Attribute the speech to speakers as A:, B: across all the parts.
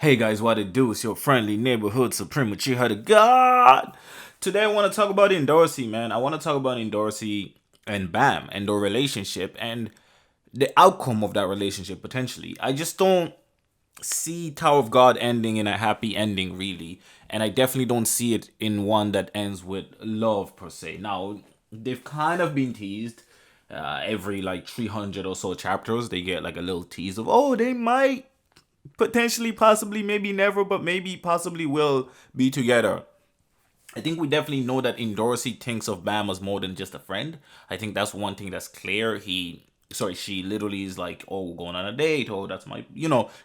A: Hey guys, what it do? It's your friendly neighborhood supreme Uchiha the God. Today I want to talk about Endorsi, man. I want to talk about Endorsi and Bam and their relationship and the outcome of that relationship potentially. I just don't see Tower of God ending in a happy ending, really. And I definitely don't see it in one that ends with love, per se. Now, they've kind of been teased. Every like 300 or so chapters, they get like a little tease of, oh, they might potentially, possibly, maybe never, but maybe possibly will be together. I think we definitely know that Endorsi thinks of Bam as more than just a friend. I think that's one thing that's clear. She literally is like, oh, going on a date. Oh, that's my,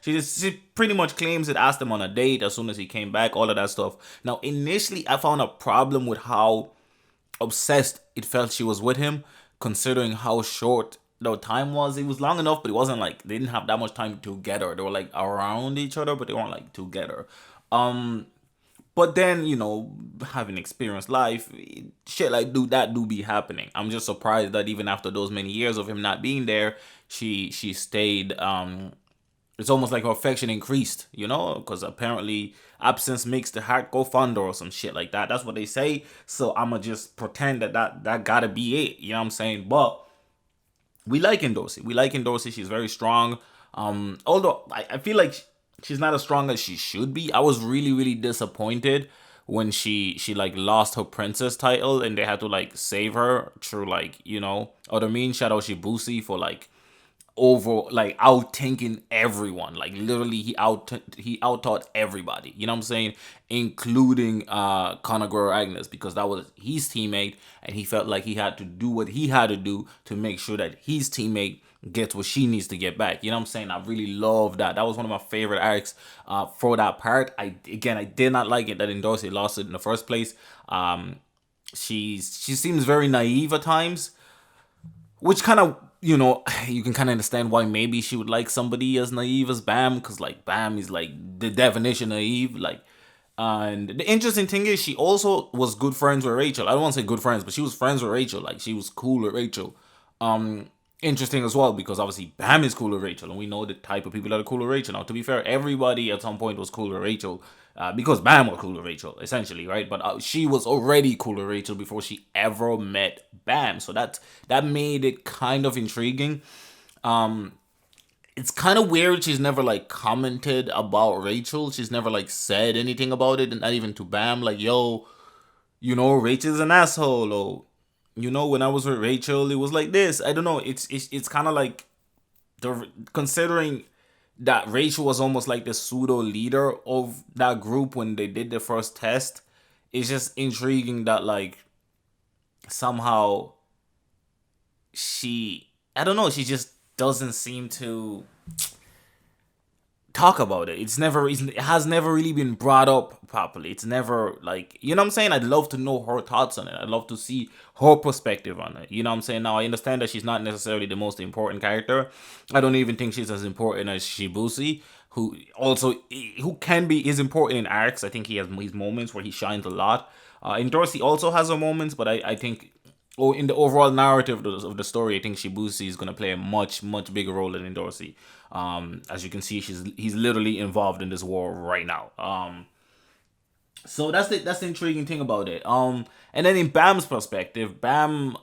A: she pretty much claims it, asked him on a date as soon as he came back, all of that stuff. Now, initially, I found a problem with how obsessed it felt she was with him, considering how short the time was. It was long enough, but it wasn't like they didn't have that much time together. They were like around each other, but they weren't like together. Um, but then having experienced life, shit like do be happening. I'm just surprised that even after those many years of him not being there, she stayed. It's almost like her affection increased, because apparently absence makes the heart go fonder or some shit like that. That's what they say. So I'ma just pretend that gotta be it. You know what I'm saying? But we like Endorsi. We like Endorsi. She's very strong. Although I feel like she's not as strong as she should be. I was really really disappointed when she like lost her princess title and they had to like save her through like other mean. Shout out Shibusi for like over like out thinking everyone. Like literally he out taught everybody. You know what I'm saying? Including Conagura Agnes, because that was his teammate and he felt like he had to do what he had to do to make sure that his teammate gets what she needs to get back. You know what I'm saying? I really love that. That was one of my favorite arcs for that part. I did not like it that Endorsi lost it in the first place. She seems very naive at times, which kind of you can kind of understand why maybe she would like somebody as naive as Bam, because like Bam is like the definition of naive. Like, and the interesting thing is she also was good friends with Rachel. I don't want to say good friends, but she was friends with Rachel. Like she was cool with Rachel. Interesting as well, because obviously Bam is cool with Rachel, and we know the type of people that are cool with Rachel. Now, to be fair, everybody at some point was cool with Rachel, because Bam was cool with Rachel, essentially, right? But she was already cool with Rachel before she ever met Bam, so that made it kind of intriguing. It's kind of weird. She's never like commented about Rachel. She's never like said anything about it, and not even to Bam. Like, yo, Rachel's an asshole, or when I was with Rachel, it was like this. I don't know. It's kind of like considering that Rachel was almost like the pseudo leader of that group when they did the first test. It's just intriguing that like somehow I don't know, she just doesn't seem to talk about it. It has never really been brought up properly. It's never like, you know what I'm saying? I'd love to know her thoughts on it. I'd love to see her perspective on it. You know what I'm saying? Now I understand that she's not necessarily the most important character. I don't even think she's as important as Shibusi, who can be is important in arcs. I think he has his moments where he shines a lot. And Dorsey also has her moments, but I think in the overall narrative of the story, I think Shibusi is going to play a much, much bigger role than Endorsi. As you can see, he's literally involved in this war right now. So that's the intriguing thing about it. And then in Bam's perspective, I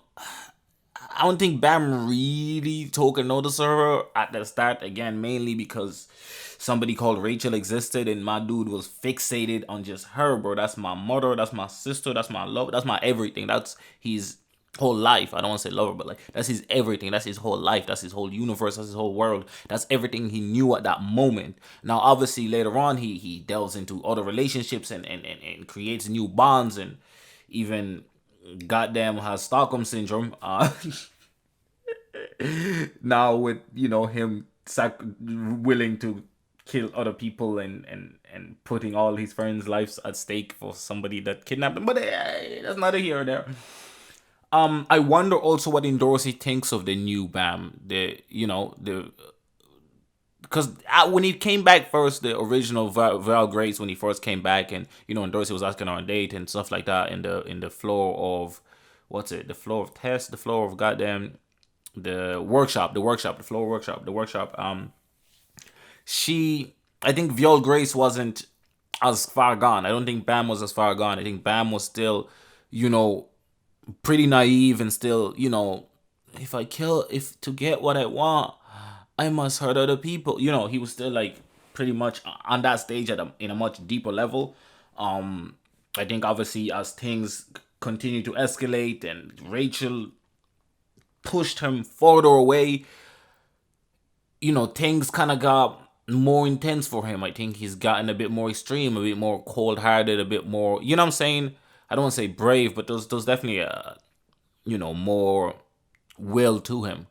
A: don't think Bam really took a notice of her at the start. Again, mainly because somebody called Rachel existed, and my dude was fixated on just her, bro. That's my mother. That's my sister. That's my love. That's my everything. That's his whole life. I don't want to say lover, but like that's his everything. That's his whole life. That's his whole universe. That's his whole world. That's everything he knew at that moment. Now, obviously, later on, he delves into other relationships and creates new bonds, and even goddamn has Stockholm syndrome. Now with him willing to kill other people and putting all his friends' lives at stake for somebody that kidnapped him, but that's neither here or there. I wonder also what Endorsi thinks of the new Bam. The because when he came back first, the original Val Grace, when he first came back, and Endorsi was asking her on a date and stuff like that in the floor of what's it? The floor of test, the floor of goddamn the workshop, the floor workshop, the workshop. She I think Viol Grace wasn't as far gone. I don't think Bam was as far gone. I think Bam was still, you know, pretty naive and still, if to get what I want, I must hurt other people. He was still like pretty much on that stage in a much deeper level. I think obviously as things continue to escalate and Rachel pushed him further away, things kind of got more intense for him. I think he's gotten a bit more extreme, a bit more cold hearted, a bit more, you know what I'm saying? I don't want to say brave, but there's definitely more will to him.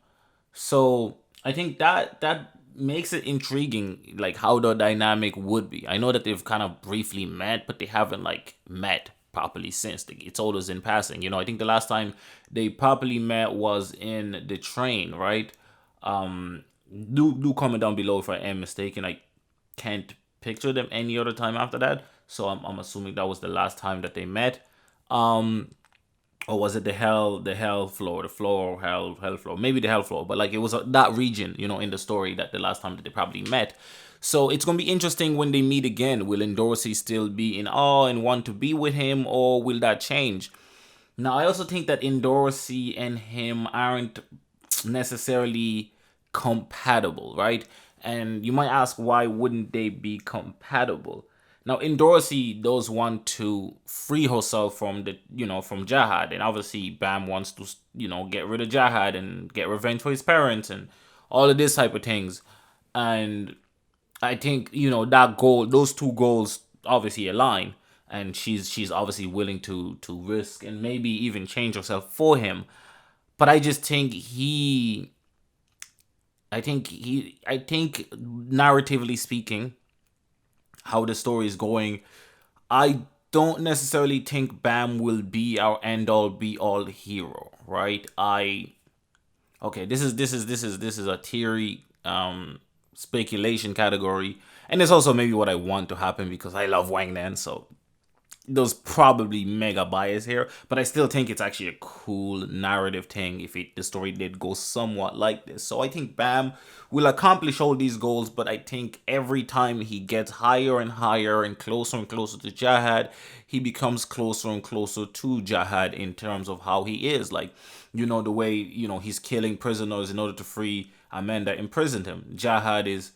A: So I think that makes it intriguing, like how the dynamic would be. I know that they've kind of briefly met, but they haven't like met properly since. It's always in passing. I think the last time they properly met was in the train, right? Do comment down below if I am mistaken. I can't picture them any other time after that, so I'm assuming that was the last time that they met. Or was it the hell floor, the floor, hell floor, maybe the hell floor, but like it was that region, in the story, that the last time that they probably met. So it's gonna be interesting when they meet again. Will Endorsi still be in awe and want to be with him, or will that change? Now I also think that Endorsi and him aren't necessarily compatible, right? And you might ask, why wouldn't they be compatible? Now, Endorsi does want to free herself from from Jahad, and obviously Bam wants to, get rid of Jahad and get revenge for his parents and all of this type of things. And I think that goal, those two goals, obviously align, and she's obviously willing to risk and maybe even change herself for him. But I just think I think narratively speaking, how the story is going, I don't necessarily think Bam will be our end all be all hero, right? Okay, this is a theory, speculation category, and it's also maybe what I want to happen because I love Wang Nan, so there's probably mega bias here, but I still think it's actually a cool narrative thing if the story did go somewhat like this. So I think Bam will accomplish all these goals, but I think every time he gets higher and higher and closer to Jahad, he becomes closer and closer to Jahad in terms of how he is. Like, the way, he's killing prisoners in order to free Amanda imprisoned him. Jahad is,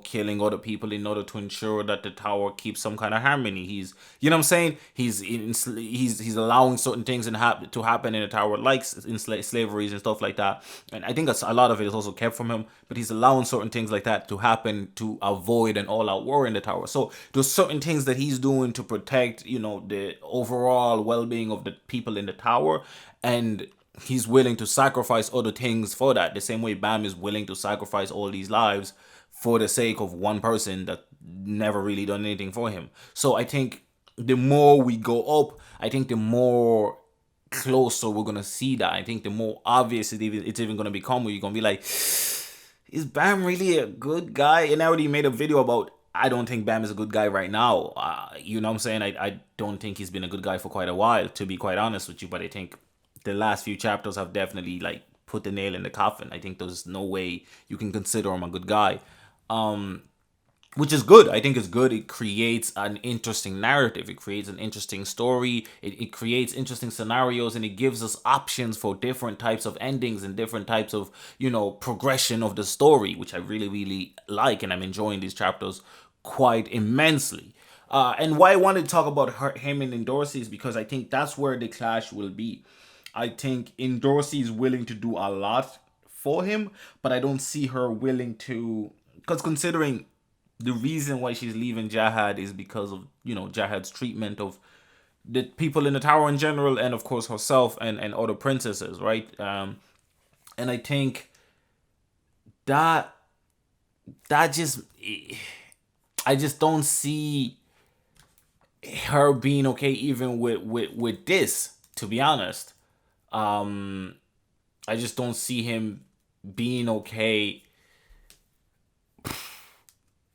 A: killing other people in order to ensure that the tower keeps some kind of harmony. He's, you know what I'm saying? He's allowing certain things to happen in the tower, like in slaveries and stuff like that. And I think that's a lot of it is also kept from him, but he's allowing certain things like that to happen to avoid an all-out war in the tower. So there's certain things that he's doing to protect, the overall well-being of the people in the tower, and he's willing to sacrifice other things for that. The same way Bam is willing to sacrifice all these lives for the sake of one person that never really done anything for him. So I think the more we go up, I think the more closer we're gonna see that. I think the more obvious it's even gonna become, where you're gonna be like, is Bam really a good guy? And I already made a video about, I don't think Bam is a good guy right now. You know what I'm saying? I don't think he's been a good guy for quite a while, to be quite honest with you. But I think the last few chapters have definitely like put the nail in the coffin. I think there's no way you can consider him a good guy. Which is good. I think it's good. It creates an interesting narrative. It creates an interesting story. It creates interesting scenarios, and it gives us options for different types of endings and different types of, progression of the story, which I really, really like. And I'm enjoying these chapters quite immensely. And why I wanted to talk about him and Endorsi is because I think that's where the clash will be. I think Endorsi is willing to do a lot for him, but I don't see her willing to, because considering the reason why she's leaving Jahad is because of, Jahad's treatment of the people in the tower in general, and of course herself and other princesses, right? And I think that just, I just don't see her being okay even with this, to be honest. I just don't see him being okay.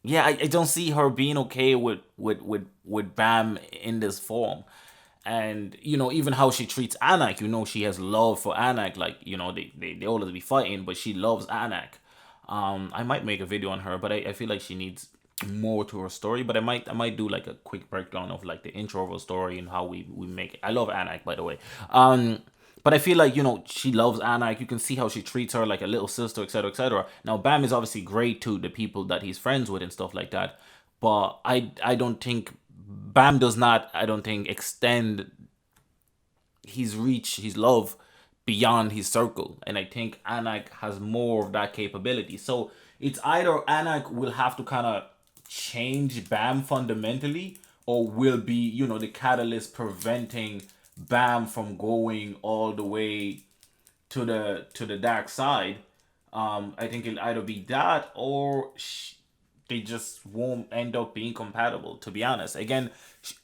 A: Yeah, I don't see her being okay with Bam in this form. And, even how she treats Anak, she has love for Anak. Like, they always be fighting, but she loves Anak. I might make a video on her, but I feel like she needs more to her story. But I might do like a quick breakdown of like the intro of her story and how we make it. I love Anak, by the way. But I feel like, she loves Anak. You can see how she treats her like a little sister, etc., etc. Now Bam is obviously great to the people that he's friends with and stuff like that. But I don't think Bam does not, I don't think, extend his reach, his love beyond his circle. And I think Anak has more of that capability. So it's either Anak will have to kind of change Bam fundamentally, or will be, the catalyst preventing Bam from going all the way to the dark side. I think it'll either be that, or they just won't end up being compatible. To be honest, again,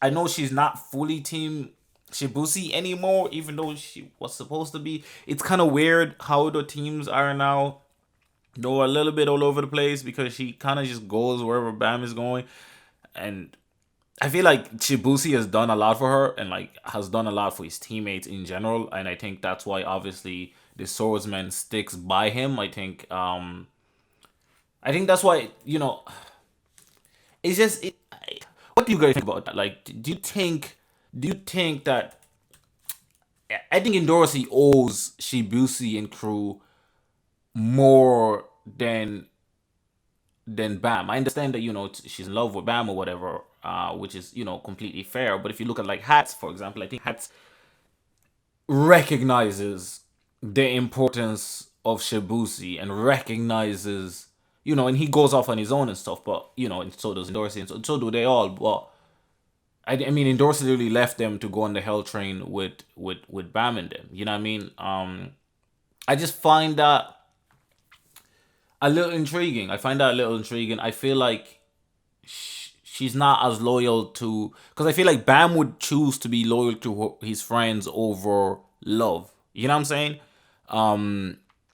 A: I know she's not fully team Shibusi anymore, even though she was supposed to be. It's kind of weird how the teams are now. They're a little bit all over the place because she kind of just goes wherever Bam is going, and I feel like Chibusi has done a lot for her and like has done a lot for his teammates in general, and I think that's why obviously the swordsman sticks by him. I think that's why, it's just what do you guys think about that? Like, do you think that I think Endorsi owes Shibusi and crew more than Bam. I understand that, she's in love with Bam or whatever, which is, completely fair. But if you look at like Hats, for example, I think Hats recognizes the importance of Shibusi and recognizes, and he goes off on his own and stuff. But, and so does Endorsi, and so do they all. But I mean, Endorsi really left them to go on the hell train with Bam and them. You know what I mean? I just find that a little intriguing. I find that a little intriguing. I feel like she's not as loyal to, because I feel like Bam would choose to be loyal to his friends over love. You know what I'm saying?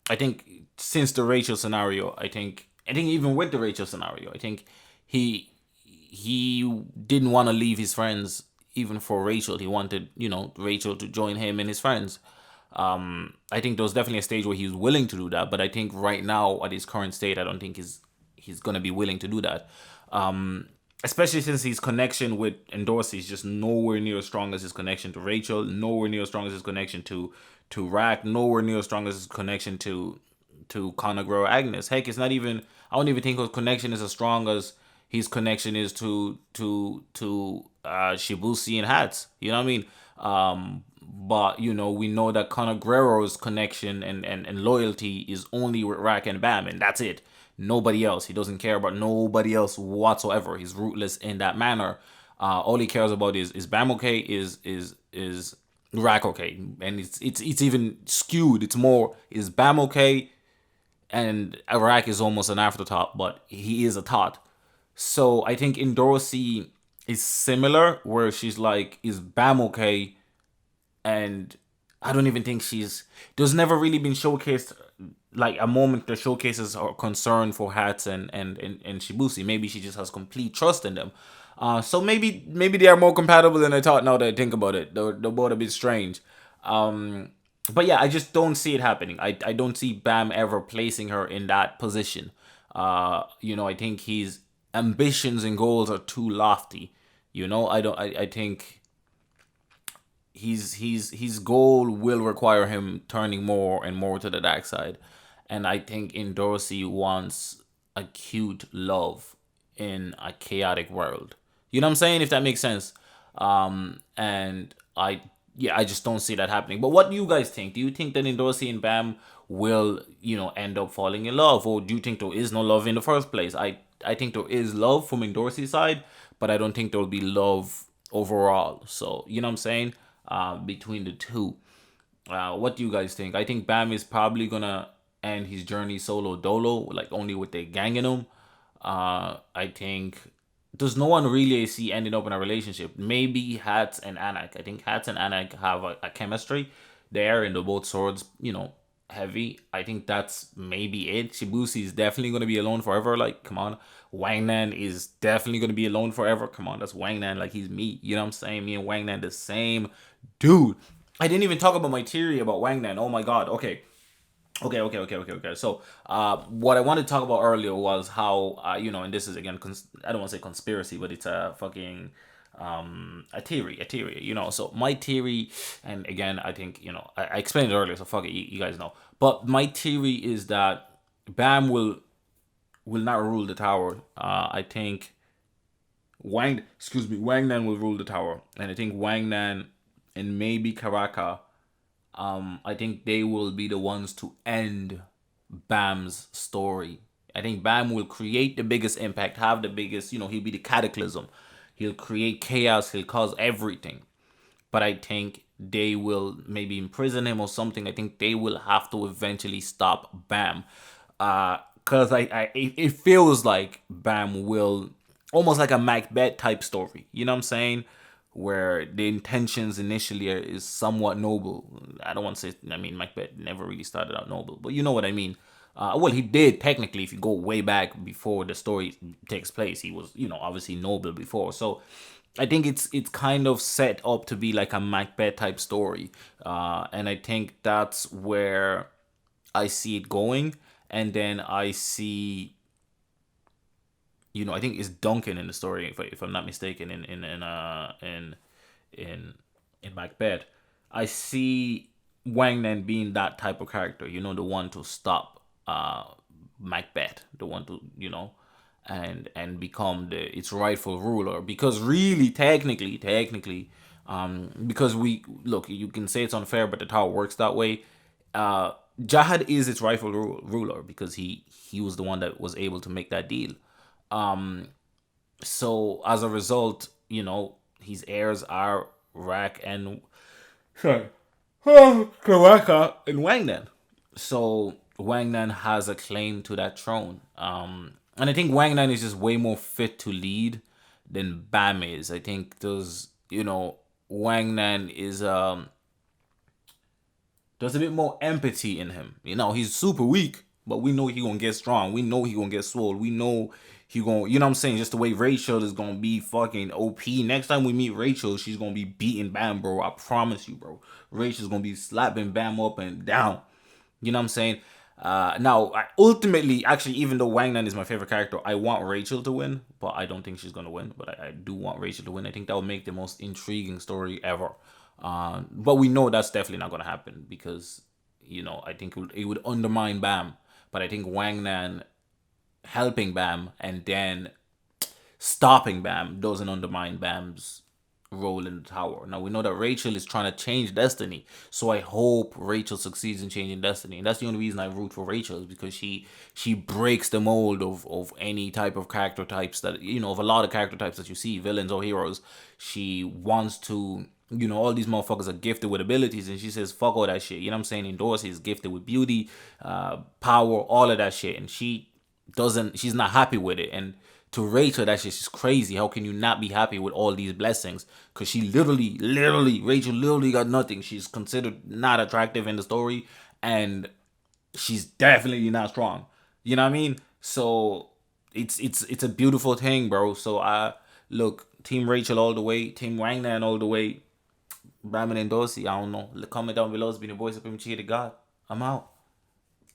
A: I think since the Rachel scenario, I think even with the Rachel scenario, I think he didn't want to leave his friends even for Rachel. He wanted, Rachel to join him and his friends. I think there was definitely a stage where he was willing to do that, but I think right now at his current state, I don't think he's gonna be willing to do that. Especially since his connection with Endorsi is just nowhere near as strong as his connection to Rachel, nowhere near as strong as his connection to Rack, nowhere near as strong as his connection to Conagro Agnes. Heck, it's not even. I don't even think his connection is as strong as his connection is to Shibusi and Hats. You know what I mean? But we know that Conor Guerrero's connection and loyalty is only with Rack and Bam, and that's it. Nobody else. He doesn't care about nobody else whatsoever. He's rootless in that manner. All he cares about is Bam okay, is Rack okay, and it's even skewed. It's more, is Bam okay, and Rack is almost an afterthought, but he is a thought. So I think Endorsi is similar, where she's like, is Bam okay? And I don't even think there's never really been showcased like a moment that showcases her concern for Hats and Shibusi. Maybe she just has complete trust in them. So maybe they are more compatible than I thought. Now that I think about it, they're both a bit strange. But yeah, I just don't see it happening. I don't see Bam ever placing her in that position. I think his ambitions and goals are too lofty. I don't. I think his goal will require him turning more and more to the dark side, and I think Endorsi wants acute love in a chaotic world. You know what I'm saying? If that makes sense. And I just don't see that happening. But what do you guys think? Do you think that Endorsi and Bam will, end up falling in love, or do you think there is no love in the first place? I think there is love from Endorsi's side, but I don't think there will be love overall. So you know what I'm saying? Between the two. What do you guys think? I think Bam is probably gonna end his journey solo dolo, like only with the gang in him. I think there's no one really I see ending up in a relationship. Maybe Hats and Anak. I think Hats and Anak have a chemistry there, and they're both swords, heavy. I think that's maybe it. Shibusi is definitely gonna be alone forever. Like, come on. Wang Nan is definitely gonna be alone forever. Come on, that's Wang Nan. Like, he's me. You know what I'm saying? Me and Wang Nan the same dude. I didn't even talk about my theory about Wang Nan. Oh my god. Okay. Okay. So, what I wanted to talk about earlier was how, and this is again, I don't want to say conspiracy, but it's a fucking, a theory. So my theory, and again, I think I explained it earlier, so fuck it, you guys know. But my theory is that Bam will not rule the tower. I think Wang Nan will rule the tower, and I think Wang Nan and maybe Karaka, I think they will be the ones to end Bam's story. I think Bam will create the biggest impact, have the biggest, he'll be the cataclysm. He'll create chaos, he'll cause everything. But I think they will maybe imprison him or something. I think they will have to eventually stop Bam. Cause it feels like Bam will almost like a Macbeth type story. You know what I'm saying? Where the intentions initially is somewhat noble. I don't want to say. I mean, Macbeth never really started out noble, but you know what I mean. Well, he did technically. If you go way back before the story takes place, he was, obviously noble before. So I think it's kind of set up to be like a Macbeth type story, and I think that's where I see it going. And then I see, I think it's Duncan in the story, if I'm not mistaken, in in Macbeth. I see Wang Nen being that type of character, the one to stop Macbeth, the one to, and become its rightful ruler. Because really, technically, because we look, you can say it's unfair, but the tower works that way. Jahad is its rightful ruler because he was the one that was able to make that deal. So as a result, his heirs are Rak and sorry, Karaka and Wang Nan. So Wang Nan has a claim to that throne. And I think Wang Nan is just way more fit to lead than Bam is. I think Wang Nan is there's a bit more empathy in him. He's super weak, but we know he gonna get strong. We know he gonna get swole. We know he gonna, you know what I'm saying? Just the way Rachel is gonna be fucking OP. Next time we meet Rachel, she's gonna be beating Bam, bro. I promise you, bro. Rachel's gonna be slapping Bam up and down. You know what I'm saying? Now, ultimately, actually, even though Wang Nan is my favorite character, I want Rachel to win, but I don't think she's gonna win. But I do want Rachel to win. I think that would make the most intriguing story ever. But we know that's definitely not gonna happen because I think it would undermine Bam. But I think Wang Nan helping Bam and then stopping Bam doesn't undermine Bam's role in the tower. Now we know that Rachel is trying to change destiny, so I hope Rachel succeeds in changing destiny, and that's the only reason I root for Rachel is because she breaks the mold of any type of character types that of a lot of character types that you see, villains or heroes. She wants to. All these motherfuckers are gifted with abilities, and she says, "Fuck all that shit." You know what I'm saying? Endorsi is gifted with beauty, power, all of that shit, and she's not happy with it. And to Rachel, that shit is crazy. How can you not be happy with all these blessings? Because she Rachel literally got nothing. She's considered not attractive in the story, and she's definitely not strong. You know what I mean? So it's a beautiful thing, bro. So I look, Team Rachel all the way, Team Wangnan all the way, Baam and Endorsi. I don't know. Comment down below. It's been your boy Supreme Uchiha the God. I'm out.